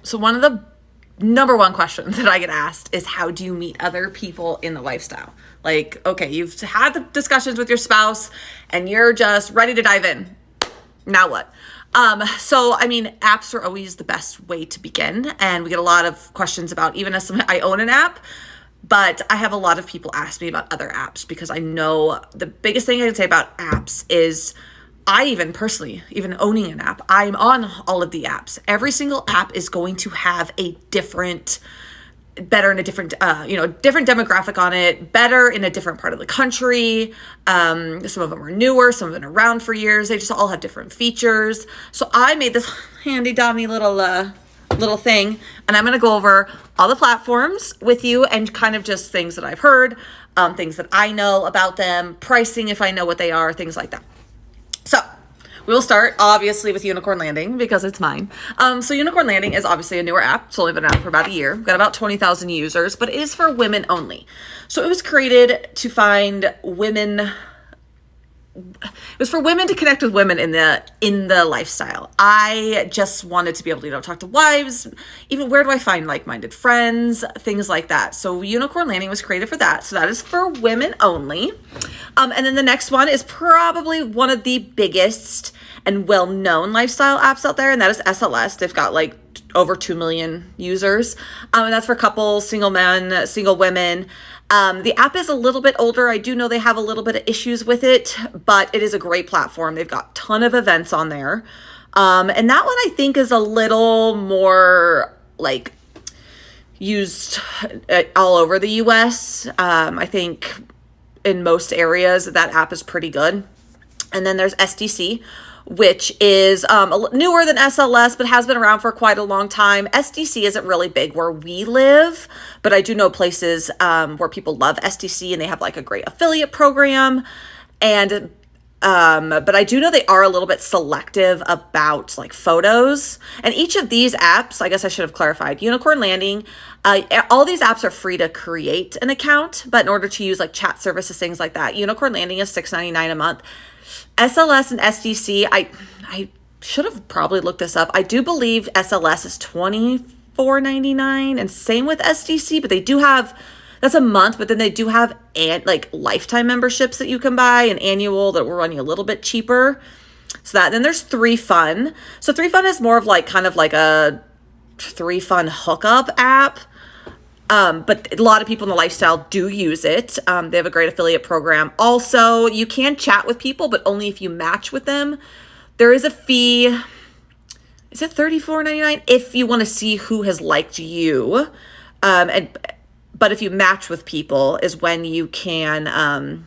So one of the number one questions that I get asked is, how do you meet other people in the lifestyle? Like, okay, you've had the discussions with your spouse and you're just ready to dive in. Now what? So, I mean, apps are always the best way to begin. And we get a lot of questions about, even as someone, I own an app, but I have a lot of people ask me about other apps, because I know the biggest thing I can say about apps is, I even personally, even owning an app, I'm on all of the apps. Every single app is going to have a different, better in a different, different demographic on it, better in a different part of the country. Some of them are newer, some have been around for years. They just all have different features. So I made this handy dandy little thing, and I'm going to go over all the platforms with you and kind of just things that I've heard, things that I know about them, pricing if I know what they are, things like that. So we'll start obviously with Unicorn Landing, because it's mine. So Unicorn Landing is obviously a newer app. It's only been out for about a year. We've got about 20,000 users, but it is for women only. So it was created to find women. It was for women to connect with women in the lifestyle. I just wanted to be able to, talk to wives, even where do I find like-minded friends, things like that. So Unicorn Landing was created for that. So that is for women only. And then the next one is probably one of the biggest and well-known lifestyle apps out there, and that is SLS. They've got like over 2 million users. And that's for couples, single men, single women. The app is a little bit older. I do know they have a little bit of issues with it, but it is a great platform. They've got a ton of events on there. And that one I think is a little more like used all over the US. I think in most areas that app is pretty good. And then there's SDC, which is newer than SLS, but has been around for quite a long time. SDC isn't really big where we live, but I do know places where people love SDC and they have like a great affiliate program. And but I do know they are a little bit selective about like photos. And each of these apps, I guess I should have clarified, Unicorn Landing, all these apps are free to create an account, but in order to use like chat services, things like that, Unicorn Landing is $6.99 a month. SLS and SDC, I should have probably looked this up. I do believe SLS is $24.99 and same with SDC, but they do have, that's a month, but then they do have like lifetime memberships that you can buy, an annual that will run you a little bit cheaper. So that, then there's 3Fun. So 3Fun is more of like kind of like a 3Fun hookup app. But a lot of people in the lifestyle do use it. They have a great affiliate program. Also, you can chat with people, but only if you match with them. There is a fee. Is it $34.99 if you want to see who has liked you? But if you match with people is when you can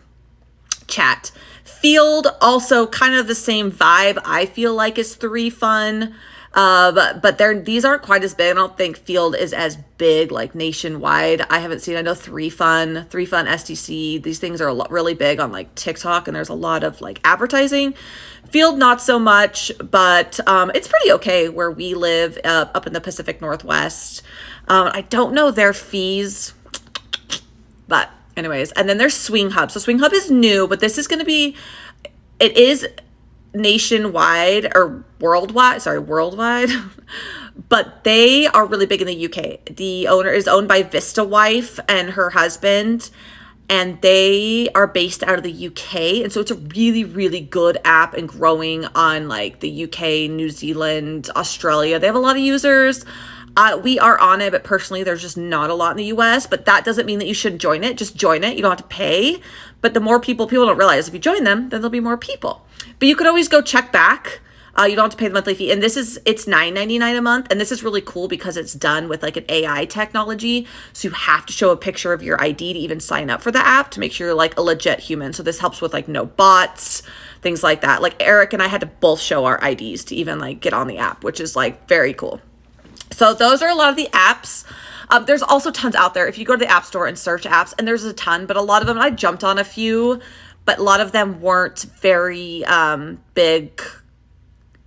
chat. Field, also kind of the same vibe, I feel like, is 3Fun. But these aren't quite as big. I don't think Field is as big like nationwide. I haven't seen, I know 3Fun, SDC, these things are really big on like TikTok, and there's a lot of like advertising. Field, not so much, but it's pretty okay where we live up in the Pacific Northwest. I don't know their fees, but anyways. And then there's Swing Hub. So Swing Hub is new, but this is going to be, it is nationwide or worldwide, but they are really big in the UK. The owner is owned by Vista Wife and her husband, and they are based out of the UK. And so it's a really, really good app and growing on like the UK, New Zealand, Australia. They have a lot of users. We are on it, but personally, there's just not a lot in the US, but that doesn't mean that you should join it. Just join it. You don't have to pay, but the more people don't realize if you join them, then there'll be more people. But you could always go check back. You don't have to pay the monthly fee. And it's $9.99 a month. And this is really cool because it's done with like an AI technology. So you have to show a picture of your ID to even sign up for the app to make sure you're like a legit human. So this helps with like no bots, things like that. Like Eric and I had to both show our IDs to even like get on the app, which is like very cool. So those are a lot of the apps. There's also tons out there. If you go to the App Store and search apps, and there's a ton, but a lot of them, I jumped on a few, but a lot of them weren't very big,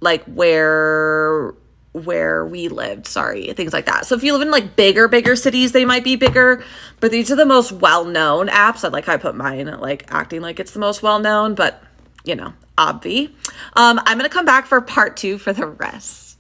like where we lived, things like that. So if you live in like bigger cities, they might be bigger, but these are the most well-known apps. I put mine like acting like it's the most well-known, but obvi. I'm going to come back for part 2 for the rest.